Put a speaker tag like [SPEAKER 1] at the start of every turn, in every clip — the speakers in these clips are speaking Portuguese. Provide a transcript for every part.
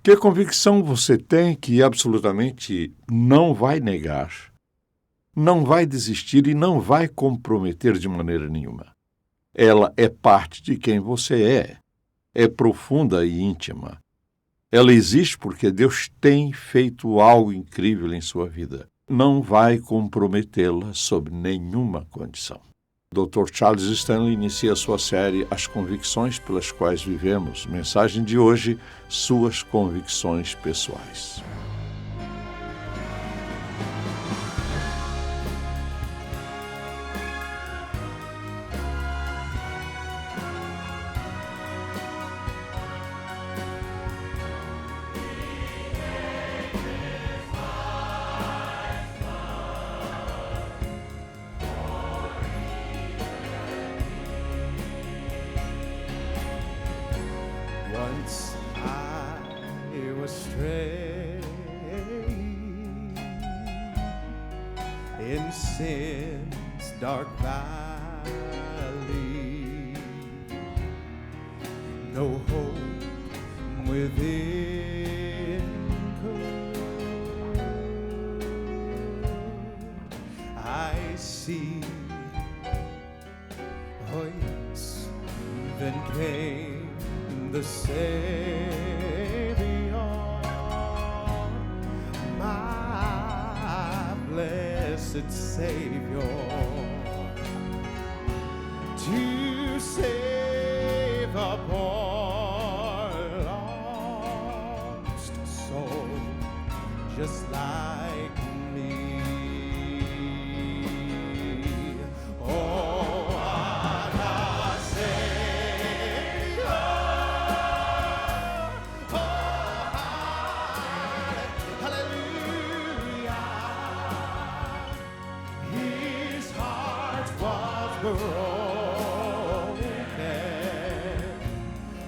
[SPEAKER 1] Que convicção você tem que absolutamente não vai negar, não vai desistir e não vai comprometer de maneira nenhuma? Ela é parte de quem você é profunda e íntima. Ela existe porque Deus tem feito algo incrível em sua vida. Não vai comprometê-la sob nenhuma condição. Dr. Charles Stanley inicia sua série As Convicções pelas Quais Vivemos. Mensagem de hoje, suas convicções pessoais.
[SPEAKER 2] Once I was straying in sin's dark valley, no hope within could I see. Oh yes, then came the Savior, my blessed Savior, to save a poor lost soul just like me.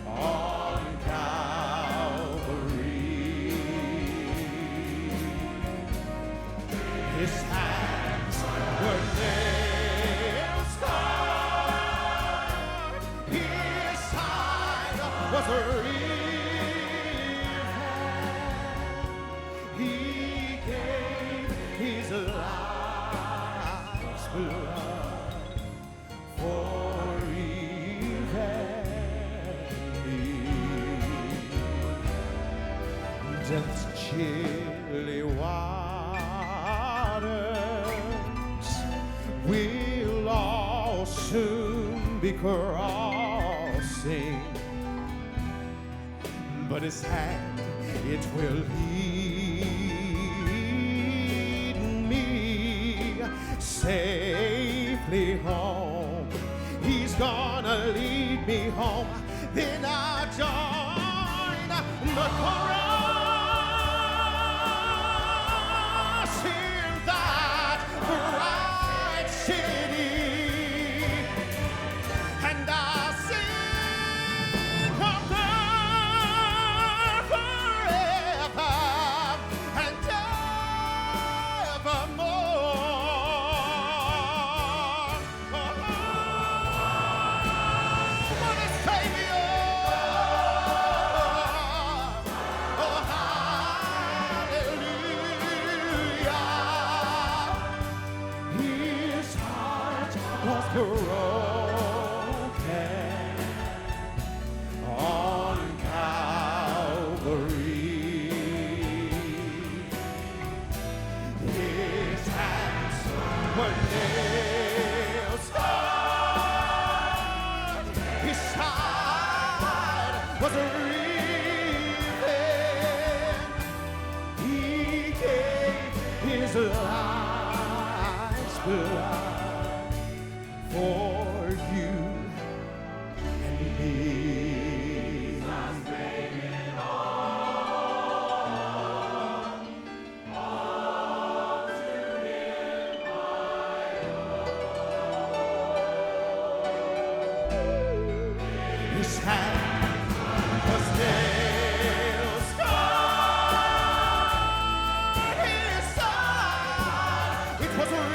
[SPEAKER 2] On Calvary, His hands were nail scarred, His side was riven. He gave His life's blood for death's chilly waters will all soon be crossing, but His hand, it will lead me safely home. He's gonna lead me home. Then I'll join the chorus in that bright city, and I'll sing of there forever and evermore. What a Savior! Oh, hallelujah! His heart was broken on Calvary. His hands were nail scarred. His side was riven. He gave His life's blood for you and me. His hand was nail scarred. His side, it was riven.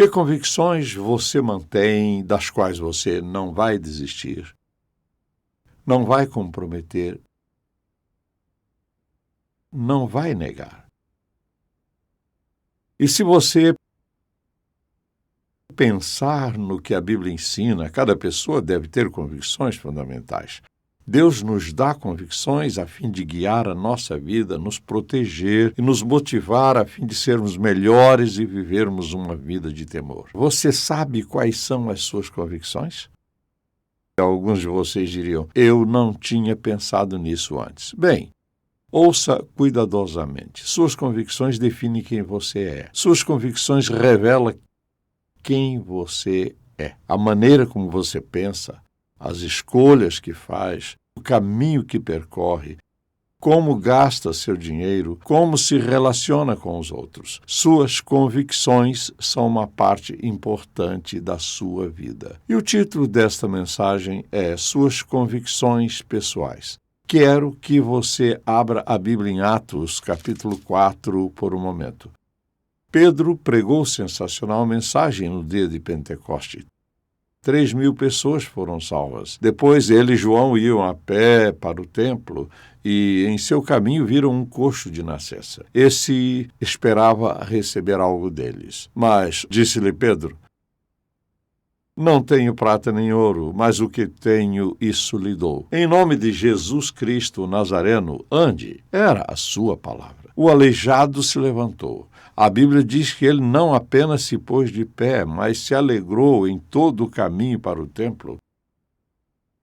[SPEAKER 1] Que convicções você mantém, das quais você não vai desistir, não vai comprometer, não vai negar? E se você pensar no que a Bíblia ensina, cada pessoa deve ter convicções fundamentais. Deus nos dá convicções a fim de guiar a nossa vida, nos proteger e nos motivar a fim de sermos melhores e vivermos uma vida de temor. Você sabe quais são as suas convicções? Alguns de vocês diriam, eu não tinha pensado nisso antes. Bem, ouça cuidadosamente. Suas convicções definem quem você é. Suas convicções revelam quem você é. A maneira como você pensa, as escolhas que faz, o caminho que percorre, como gasta seu dinheiro, como se relaciona com os outros. Suas convicções são uma parte importante da sua vida. E o título desta mensagem é Suas Convicções Pessoais. Quero que você abra a Bíblia em Atos, capítulo 4, por um momento. Pedro pregou sensacional mensagem no dia de Pentecoste. 3.000 pessoas foram salvas. Depois ele e João iam a pé para o templo e em seu caminho viram um coxo de nascença. Esse esperava receber algo deles. Mas, disse-lhe Pedro, não tenho prata nem ouro, mas o que tenho, isso lhe dou. Em nome de Jesus Cristo o Nazareno, ande. Era a sua palavra. O aleijado se levantou. A Bíblia diz que ele não apenas se pôs de pé, mas se alegrou em todo o caminho para o templo.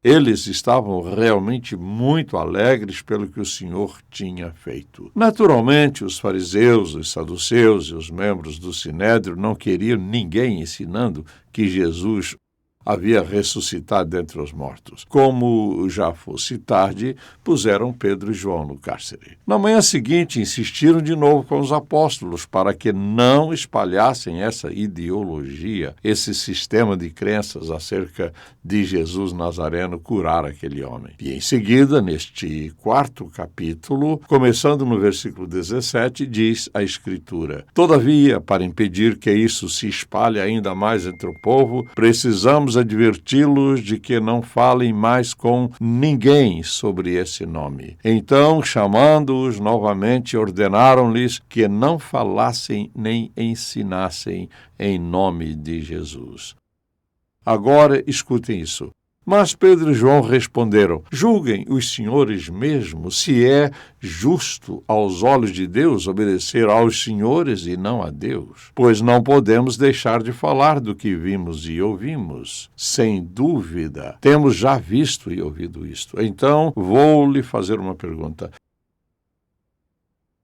[SPEAKER 1] Eles estavam realmente muito alegres pelo que o Senhor tinha feito. Naturalmente, os fariseus, os saduceus e os membros do Sinédrio não queriam ninguém ensinando que Jesus havia ressuscitado dentre os mortos. Como já fosse tarde, puseram Pedro e João no cárcere. Na manhã seguinte, insistiram de novo com os apóstolos para que não espalhassem essa ideologia, esse sistema de crenças acerca de Jesus Nazareno curar aquele homem. E em seguida, neste 4º capítulo, começando no versículo 17, diz a Escritura: Todavia, para impedir que isso se espalhe ainda mais entre o povo, precisamos adverti-los de que não falem mais com ninguém sobre esse nome. Então, chamando-os novamente, ordenaram-lhes que não falassem nem ensinassem em nome de Jesus. Agora, escutem isso. Mas Pedro e João responderam: julguem os senhores mesmo se é justo aos olhos de Deus obedecer aos senhores e não a Deus. Pois não podemos deixar de falar do que vimos e ouvimos. Sem dúvida, temos já visto e ouvido isto. Então, vou lhe fazer uma pergunta.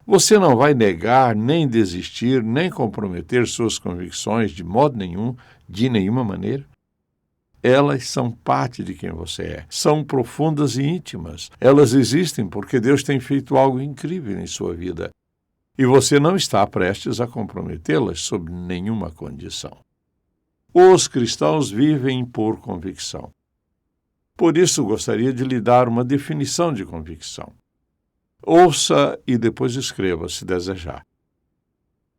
[SPEAKER 1] Você não vai negar, nem desistir, nem comprometer suas convicções de modo nenhum, de nenhuma maneira? Elas são parte de quem você é. São profundas e íntimas. Elas existem porque Deus tem feito algo incrível em sua vida. E você não está prestes a comprometê-las sob nenhuma condição. Os cristãos vivem por convicção. Por isso, gostaria de lhe dar uma definição de convicção. Ouça e depois escreva, se desejar.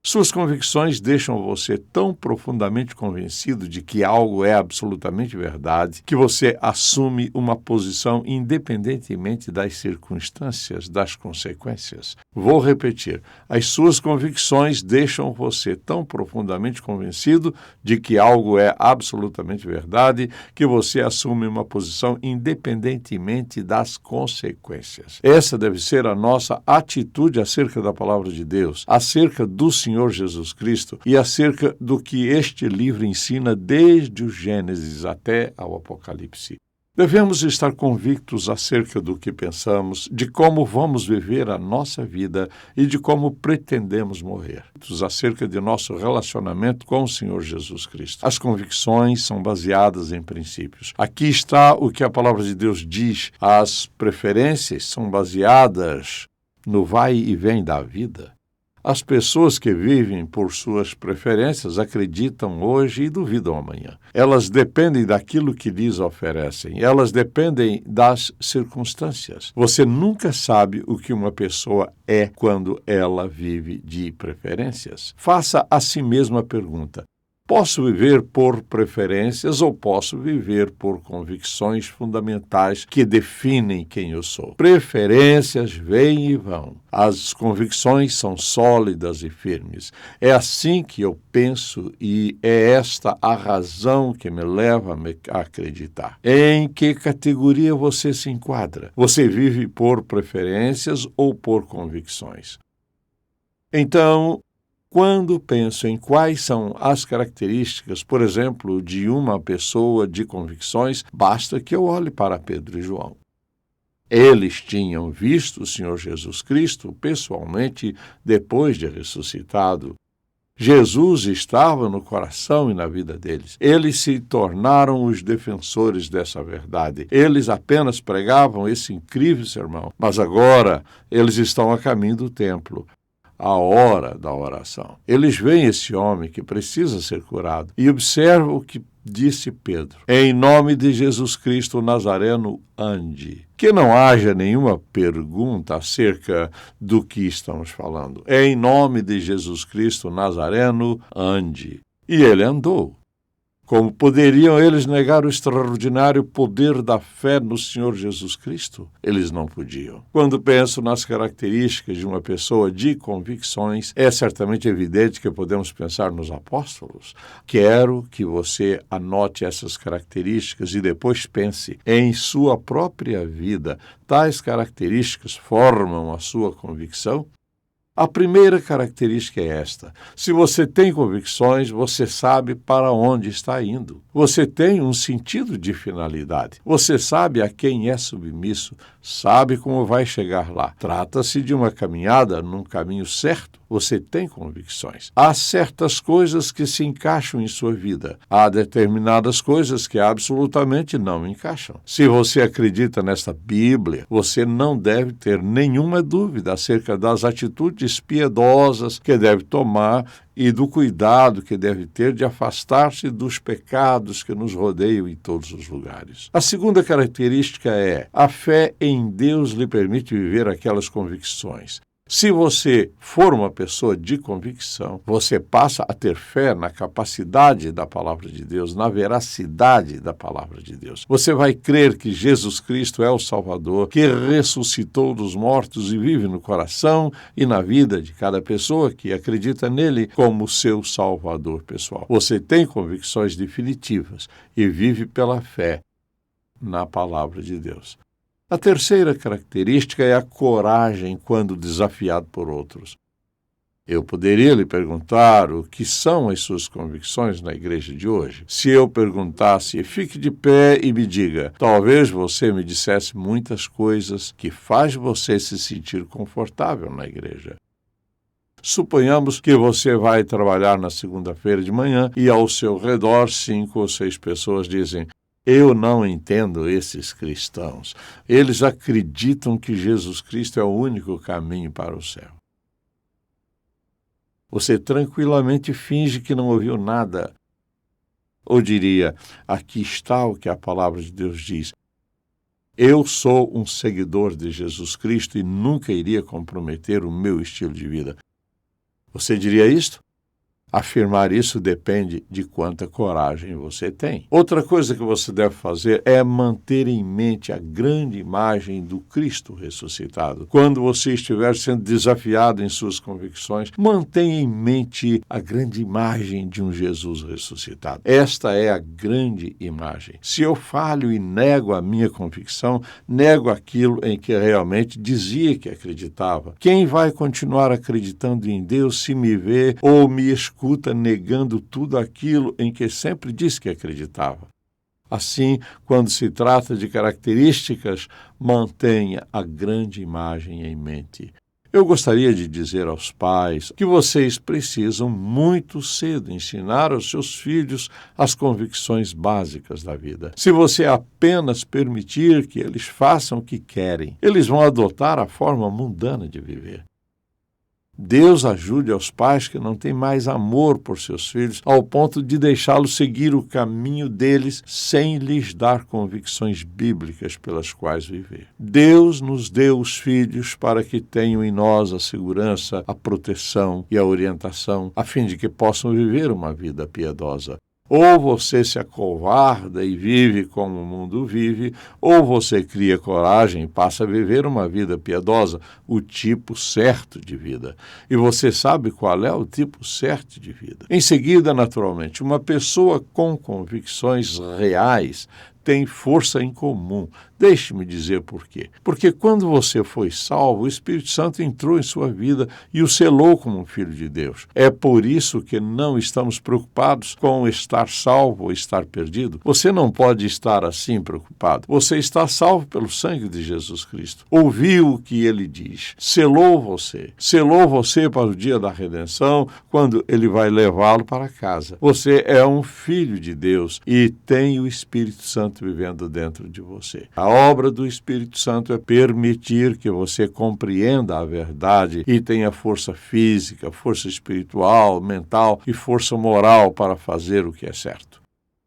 [SPEAKER 1] Suas convicções deixam você tão profundamente convencido de que algo é absolutamente verdade que você assume uma posição independentemente das circunstâncias, das consequências. Vou repetir. As suas convicções deixam você tão profundamente convencido de que algo é absolutamente verdade que você assume uma posição independentemente das consequências. Essa deve ser a nossa atitude acerca da palavra de Deus, acerca do Senhor Jesus Cristo e acerca do que este livro ensina desde o Gênesis até ao Apocalipse. Devemos estar convictos acerca do que pensamos, de como vamos viver a nossa vida e de como pretendemos morrer. Acerca de nosso relacionamento com o Senhor Jesus Cristo. As convicções são baseadas em princípios. Aqui está o que a palavra de Deus diz. As preferências são baseadas no vai e vem da vida. As pessoas que vivem por suas preferências acreditam hoje e duvidam amanhã. Elas dependem daquilo que lhes oferecem. Elas dependem das circunstâncias. Você nunca sabe o que uma pessoa é quando ela vive de preferências. Faça a si mesmo a pergunta: Posso viver por preferências ou posso viver por convicções fundamentais que definem quem eu sou. Preferências vêm e vão. As convicções são sólidas e firmes. É assim que eu penso e é esta a razão que me leva a acreditar. Em que categoria você se enquadra? Você vive por preferências ou por convicções? Então, quando penso em quais são as características, por exemplo, de uma pessoa de convicções, basta que eu olhe para Pedro e João. Eles tinham visto o Senhor Jesus Cristo pessoalmente depois de ressuscitado. Jesus estava no coração e na vida deles. Eles se tornaram os defensores dessa verdade. Eles apenas pregavam esse incrível sermão, mas agora eles estão a caminho do templo. A hora da oração. Eles veem esse homem que precisa ser curado e observam o que disse Pedro. Em nome de Jesus Cristo Nazareno, ande. Que não haja nenhuma pergunta acerca do que estamos falando. Em nome de Jesus Cristo Nazareno, ande. E ele andou. Como poderiam eles negar o extraordinário poder da fé no Senhor Jesus Cristo? Eles não podiam. Quando penso nas características de uma pessoa de convicções, é certamente evidente que podemos pensar nos apóstolos. Quero que você anote essas características e depois pense em sua própria vida. Tais características formam a sua convicção? A primeira característica é esta. Se você tem convicções, você sabe para onde está indo. Você tem um sentido de finalidade. Você sabe a quem é submisso, sabe como vai chegar lá. Trata-se de uma caminhada num caminho certo. Você tem convicções. Há certas coisas que se encaixam em sua vida. Há determinadas coisas que absolutamente não encaixam. Se você acredita nesta Bíblia, você não deve ter nenhuma dúvida acerca das atitudes piedosas que deve tomar e do cuidado que deve ter de afastar-se dos pecados que nos rodeiam em todos os lugares. A segunda característica é: a fé em Deus lhe permite viver aquelas convicções. Se você for uma pessoa de convicção, você passa a ter fé na capacidade da palavra de Deus, na veracidade da palavra de Deus. Você vai crer que Jesus Cristo é o Salvador, que ressuscitou dos mortos e vive no coração e na vida de cada pessoa que acredita nele como seu Salvador pessoal. Você tem convicções definitivas e vive pela fé na palavra de Deus. A terceira característica é a coragem quando desafiado por outros. Eu poderia lhe perguntar o que são as suas convicções na igreja de hoje. Se eu perguntasse, fique de pé e me diga, talvez você me dissesse muitas coisas que faz você se sentir confortável na igreja. Suponhamos que você vai trabalhar na segunda-feira de manhã e ao seu redor 5 ou 6 pessoas dizem: eu não entendo esses cristãos. Eles acreditam que Jesus Cristo é o único caminho para o céu. Você tranquilamente finge que não ouviu nada. Ou diria, aqui está o que a palavra de Deus diz. Eu sou um seguidor de Jesus Cristo e nunca iria comprometer o meu estilo de vida. Você diria isto? Afirmar isso depende de quanta coragem você tem. Outra coisa que você deve fazer é manter em mente a grande imagem do Cristo ressuscitado. Quando você estiver sendo desafiado em suas convicções, mantenha em mente a grande imagem de um Jesus ressuscitado. Esta é a grande imagem. Se eu falho e nego a minha convicção, nego aquilo em que realmente dizia que acreditava. Quem vai continuar acreditando em Deus se me vê ou me escuta negando tudo aquilo em que sempre disse que acreditava? Assim, quando se trata de características, mantenha a grande imagem em mente. Eu gostaria de dizer aos pais que vocês precisam muito cedo ensinar aos seus filhos as convicções básicas da vida. Se você apenas permitir que eles façam o que querem, eles vão adotar a forma mundana de viver. Deus ajude aos pais que não têm mais amor por seus filhos, ao ponto de deixá-los seguir o caminho deles sem lhes dar convicções bíblicas pelas quais viver. Deus nos deu os filhos para que tenham em nós a segurança, a proteção e a orientação, a fim de que possam viver uma vida piedosa. Ou você se acovarda e vive como o mundo vive, ou você cria coragem e passa a viver uma vida piedosa, o tipo certo de vida. E você sabe qual é o tipo certo de vida. Em seguida, naturalmente, uma pessoa com convicções reais tem força em comum. Deixe-me dizer por quê. Porque quando você foi salvo, o Espírito Santo entrou em sua vida e o selou como um filho de Deus. É por isso que não estamos preocupados com estar salvo ou estar perdido. Você não pode estar assim preocupado. Você está salvo pelo sangue de Jesus Cristo. Ouviu o que ele diz. Selou você para o dia da redenção, quando ele vai levá-lo para casa. Você é um filho de Deus e tem o Espírito Santo vivendo dentro de você. A obra do Espírito Santo é permitir que você compreenda a verdade e tenha força física, força espiritual, mental e força moral para fazer o que é certo.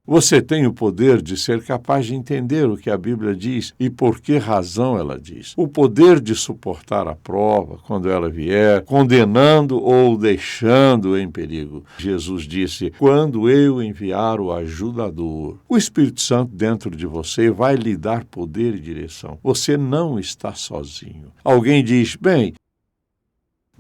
[SPEAKER 1] Você tem o poder de ser capaz de entender o que a Bíblia diz e por que razão ela diz. O poder de suportar a prova quando ela vier, condenando ou deixando em perigo. Jesus disse: quando eu enviar o ajudador, o Espírito Santo dentro de você vai lhe dar poder e direção. Você não está sozinho. Alguém diz: bem,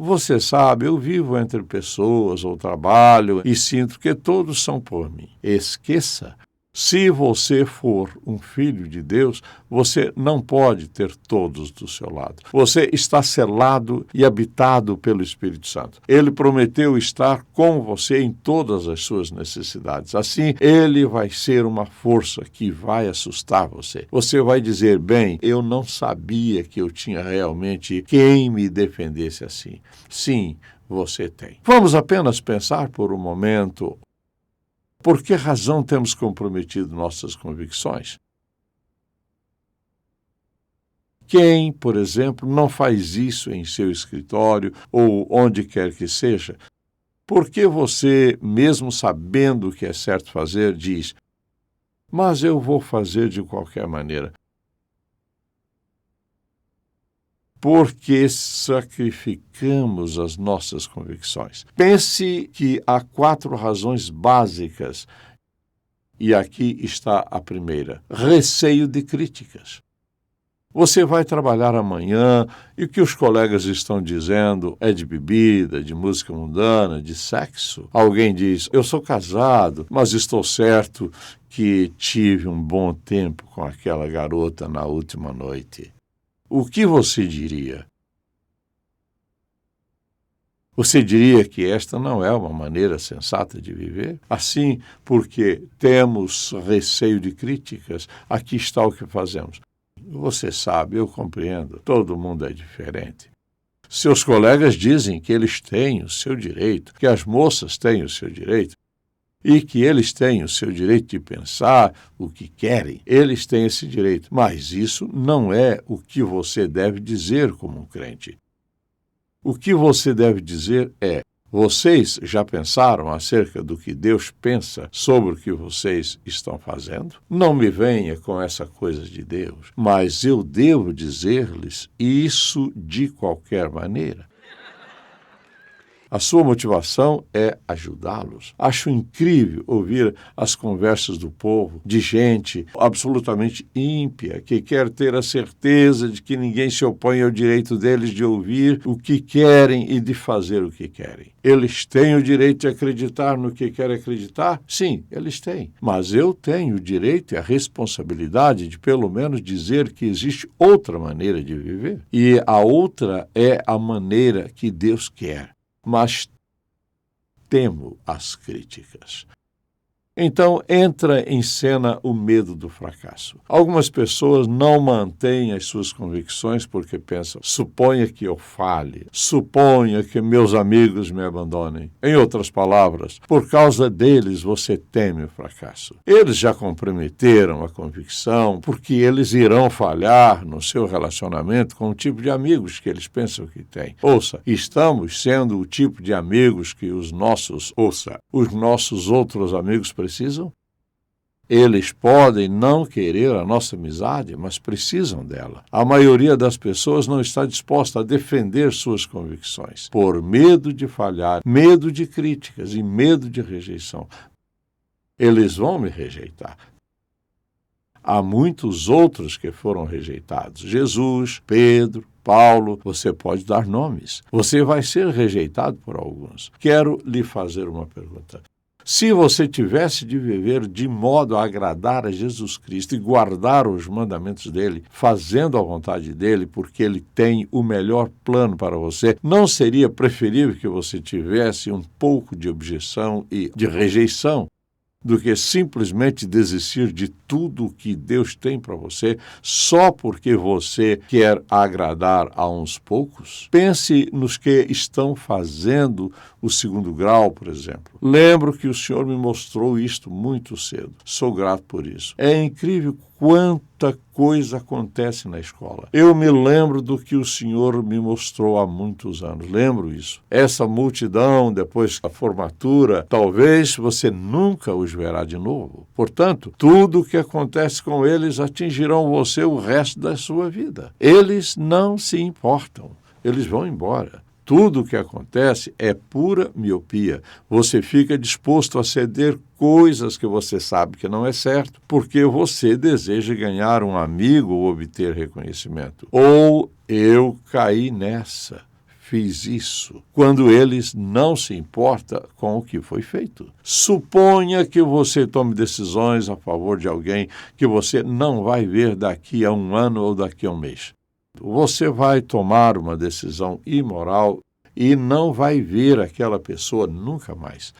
[SPEAKER 1] você sabe, eu vivo entre pessoas ou trabalho e sinto que todos são por mim. Esqueça. Se você for um filho de Deus, você não pode ter todos do seu lado. Você está selado e habitado pelo Espírito Santo. Ele prometeu estar com você em todas as suas necessidades. Assim, ele vai ser uma força que vai assustar você. Você vai dizer: bem, eu não sabia que eu tinha realmente quem me defendesse assim. Sim, você tem. Vamos apenas pensar por um momento: por que razão temos comprometido nossas convicções? Quem, por exemplo, não faz isso em seu escritório ou onde quer que seja? Por que você, mesmo sabendo o que é certo fazer, diz: mas eu vou fazer de qualquer maneira? Porque sacrificamos as nossas convicções. Pense que há 4 razões básicas, e aqui está a primeira: receio de críticas. Você vai trabalhar amanhã e o que os colegas estão dizendo é de bebida, de música mundana, de sexo. Alguém diz: eu sou casado, mas estou certo que tive um bom tempo com aquela garota na última noite. O que você diria? Você diria que esta não é uma maneira sensata de viver? Assim, porque temos receio de críticas, aqui está o que fazemos. Você sabe, eu compreendo, todo mundo é diferente. Seus colegas dizem que eles têm o seu direito, que as moças têm o seu direito, e que eles têm o seu direito de pensar o que querem. Eles têm esse direito, mas isso não é o que você deve dizer como um crente. O que você deve dizer é: vocês já pensaram acerca do que Deus pensa sobre o que vocês estão fazendo? Não me venha com essa coisa de Deus, mas eu devo dizer-lhes isso de qualquer maneira. A sua motivação é ajudá-los. Acho incrível ouvir as conversas do povo, de gente absolutamente ímpia, que quer ter a certeza de que ninguém se opõe ao direito deles de ouvir o que querem e de fazer o que querem. Eles têm o direito de acreditar no que querem acreditar? Sim, eles têm. Mas eu tenho o direito e a responsabilidade de, pelo menos, dizer que existe outra maneira de viver. E a outra é a maneira que Deus quer. Mas temo as críticas. Então entra em cena o medo do fracasso. Algumas pessoas não mantêm as suas convicções porque pensam: suponha que eu falhe, suponha que meus amigos me abandonem. Em outras palavras, por causa deles você teme o fracasso. Eles já comprometeram a convicção porque eles irão falhar no seu relacionamento com o tipo de amigos que eles pensam que têm. Ouça, estamos sendo o tipo de amigos que os nossos outros amigos precisam? Eles podem não querer a nossa amizade, mas precisam dela. A maioria das pessoas não está disposta a defender suas convicções, por medo de falhar, medo de críticas e medo de rejeição. Eles vão me rejeitar. Há muitos outros que foram rejeitados. Jesus, Pedro, Paulo, você pode dar nomes. Você vai ser rejeitado por alguns. Quero lhe fazer uma pergunta. Se você tivesse de viver de modo a agradar a Jesus Cristo e guardar os mandamentos dele, fazendo a vontade dele, porque ele tem o melhor plano para você, não seria preferível que você tivesse um pouco de objeção e de rejeição do que simplesmente desistir de tudo o que Deus tem para você só porque você quer agradar a uns poucos? Pense nos que estão fazendo o segundo grau, por exemplo. Lembro que o Senhor me mostrou isto muito cedo. Sou grato por isso. É incrível quanta coisa acontece na escola. Eu me lembro do que o Senhor me mostrou há muitos anos. Lembro isso. Essa multidão, depois da formatura, talvez você nunca os verá de novo. Portanto, tudo o que acontece com eles atingirão você o resto da sua vida. Eles não se importam. Eles vão embora. Tudo o que acontece é pura miopia. Você fica disposto a ceder coisas que você sabe que não é certo, porque você deseja ganhar um amigo ou obter reconhecimento. Ou eu caí nessa, fiz isso, quando eles não se importam com o que foi feito. Suponha que você tome decisões a favor de alguém que você não vai ver daqui a um ano ou daqui a um mês. Você vai tomar uma decisão imoral e não vai ver aquela pessoa nunca mais.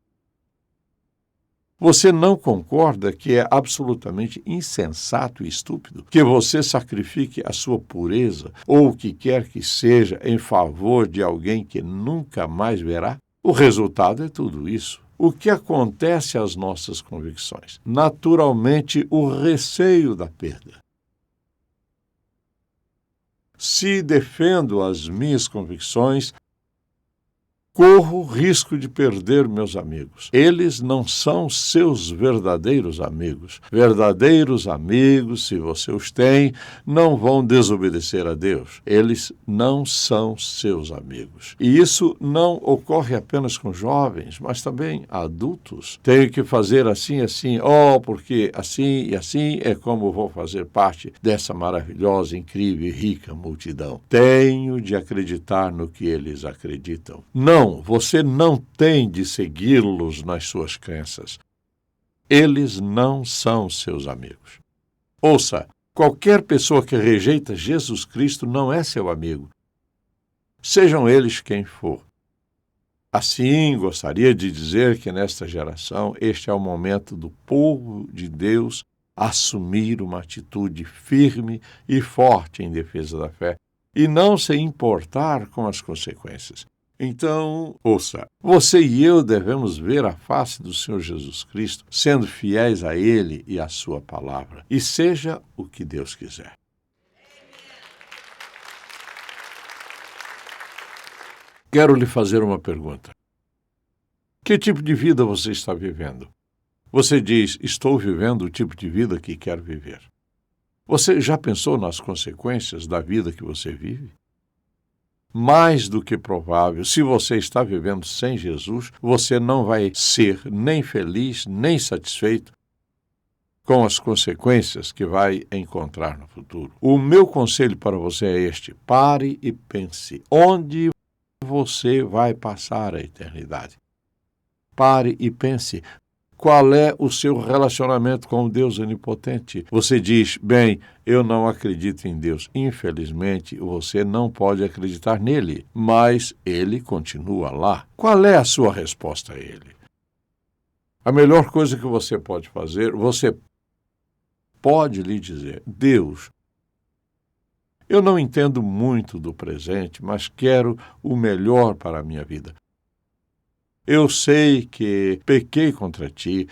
[SPEAKER 1] Você não concorda que é absolutamente insensato e estúpido que você sacrifique a sua pureza ou o que quer que seja em favor de alguém que nunca mais verá? O resultado é tudo isso. O que acontece às nossas convicções? Naturalmente, o receio da perda. Se defendo as minhas convicções, corro risco de perder meus amigos. Eles não são seus verdadeiros amigos. Verdadeiros amigos, se você os tem, não vão desobedecer a Deus. Eles não são seus amigos. E isso não ocorre apenas com jovens, mas também adultos. Tenho que fazer assim, porque assim e assim é como vou fazer parte dessa maravilhosa, incrível e rica multidão. Tenho de acreditar no que eles acreditam. Não, você não tem de segui-los nas suas crenças. Eles não são seus amigos. Ouça, qualquer pessoa que rejeita Jesus Cristo não é seu amigo. Sejam eles quem for. Assim, gostaria de dizer que nesta geração este é o momento do povo de Deus assumir uma atitude firme e forte em defesa da fé e não se importar com as consequências. Então, ouça, você e eu devemos ver a face do Senhor Jesus Cristo, sendo fiéis a Ele e à sua palavra, e seja o que Deus quiser. Quero lhe fazer uma pergunta. Que tipo de vida você está vivendo? Você diz, estou vivendo o tipo de vida que quero viver. Você já pensou nas consequências da vida que você vive? Mais do que provável, se você está vivendo sem Jesus, você não vai ser nem feliz, nem satisfeito com as consequências que vai encontrar no futuro. O meu conselho para você é este: pare e pense. Onde você vai passar a eternidade? Pare e pense. Qual é o seu relacionamento com o Deus onipotente? Você diz, bem, eu não acredito em Deus. Infelizmente, você não pode acreditar nele, mas ele continua lá. Qual é a sua resposta a ele? A melhor coisa que você pode fazer, você pode lhe dizer: Deus, eu não entendo muito do presente, mas quero o melhor para a minha vida. Eu sei que pequei contra ti.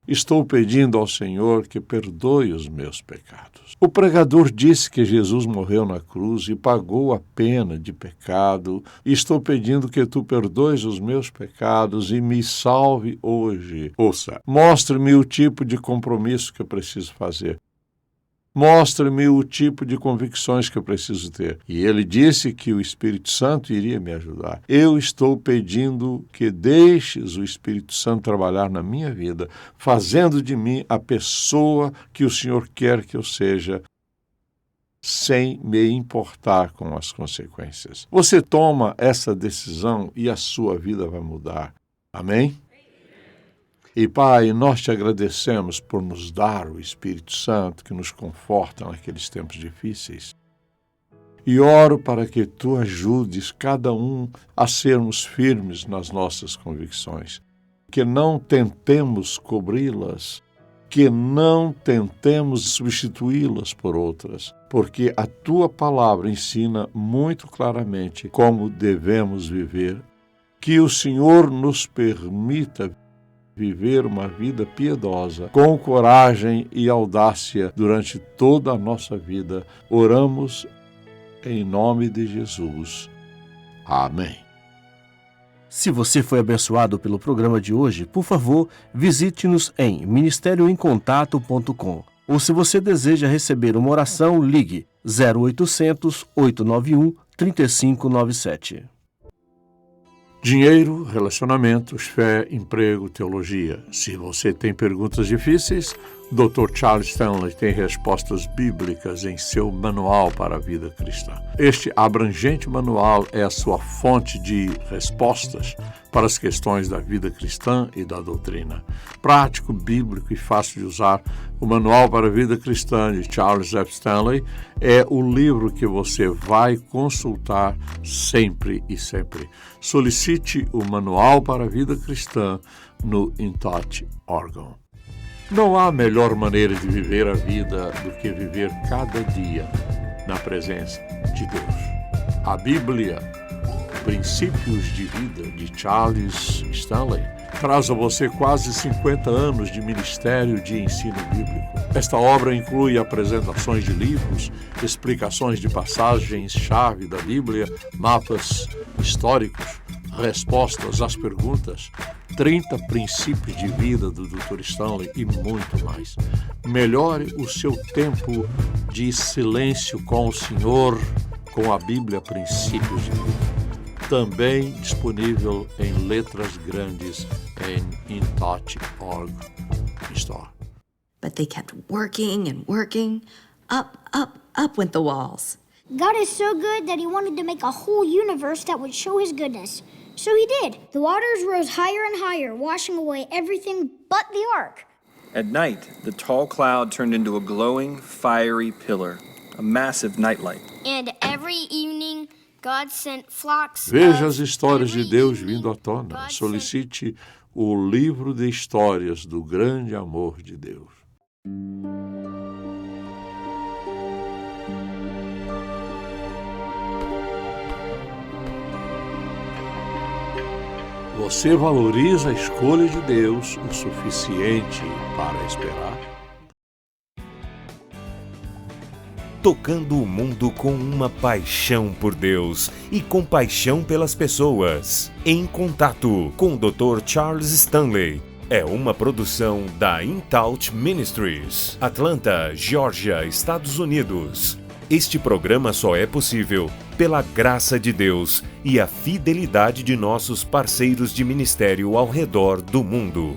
[SPEAKER 1] Estou pedindo ao Senhor que perdoe os meus pecados. O pregador disse que Jesus morreu na cruz e pagou a pena de pecado. Estou pedindo que tu perdoes os meus pecados e me salve hoje. Ouça, mostre-me o tipo de compromisso que eu preciso fazer. Mostre-me o tipo de convicções que eu preciso ter. E ele disse que o Espírito Santo iria me ajudar. Eu estou pedindo que deixes o Espírito Santo trabalhar na minha vida, fazendo de mim a pessoa que o Senhor quer que eu seja, sem me importar com as consequências. Você toma essa decisão e a sua vida vai mudar. Amém? E, Pai, nós te agradecemos por nos dar o Espírito Santo que nos conforta naqueles tempos difíceis. E oro para que tu ajudes cada um a sermos firmes nas nossas convicções, que não tentemos cobri-las, que não tentemos substituí-las por outras, porque a tua palavra ensina muito claramente como devemos viver. Que o Senhor nos permita viver uma vida piedosa, com coragem e audácia durante toda a nossa vida. Oramos em nome de Jesus. Amém.
[SPEAKER 3] Se você foi abençoado pelo programa de hoje, por favor, visite-nos em ministérioemcontato.com. Ou se você deseja receber uma oração, ligue 0800 891 3597.
[SPEAKER 1] Dinheiro, relacionamentos, fé, emprego, teologia. Se você tem perguntas difíceis, Dr. Charles Stanley tem respostas bíblicas em seu Manual para a Vida Cristã. Este abrangente manual é a sua fonte de respostas para as questões da vida cristã e da doutrina. Prático, bíblico e fácil de usar, o Manual para a Vida Cristã de Charles F. Stanley é o livro que você vai consultar sempre e sempre. Solicite o Manual para a Vida Cristã no InTouch.org. Não há melhor maneira de viver a vida do que viver cada dia na presença de Deus. A Bíblia, Princípios de Vida, de Charles Stanley, traz a você quase 50 anos de ministério de ensino bíblico. Esta obra inclui apresentações de livros, explicações de passagens-chave da Bíblia, mapas históricos, respostas às perguntas, 30 princípios de vida do Dr. Stanley e muito mais. Melhore o seu tempo de silêncio com o Senhor, com a Bíblia Princípios de Vida. Também disponível em letras grandes em InTouch.org Store.
[SPEAKER 4] But they kept working and working. Up, up, up went the walls.
[SPEAKER 5] God is so good that he wanted to make a whole universe that would show his goodness. So he did. The waters rose higher and higher, washing away everything but the ark.
[SPEAKER 6] At night, the tall cloud turned into a glowing, fiery pillar, a massive nightlight.
[SPEAKER 5] And every evening, God sent flocks
[SPEAKER 1] Veja
[SPEAKER 5] of...
[SPEAKER 1] as histórias de
[SPEAKER 5] every
[SPEAKER 1] Deus
[SPEAKER 5] evening,
[SPEAKER 1] vindo à tona.
[SPEAKER 5] God sent-
[SPEAKER 1] Solicite o livro de histórias do grande amor de Deus. Você valoriza a escolha de Deus o suficiente para esperar?
[SPEAKER 7] Tocando o mundo com uma paixão por Deus e compaixão pelas pessoas. Em Contato com o Dr. Charles Stanley. É uma produção da InTouch Ministries, Atlanta, Geórgia, Estados Unidos. Este programa só é possível pela graça de Deus e a fidelidade de nossos parceiros de ministério ao redor do mundo.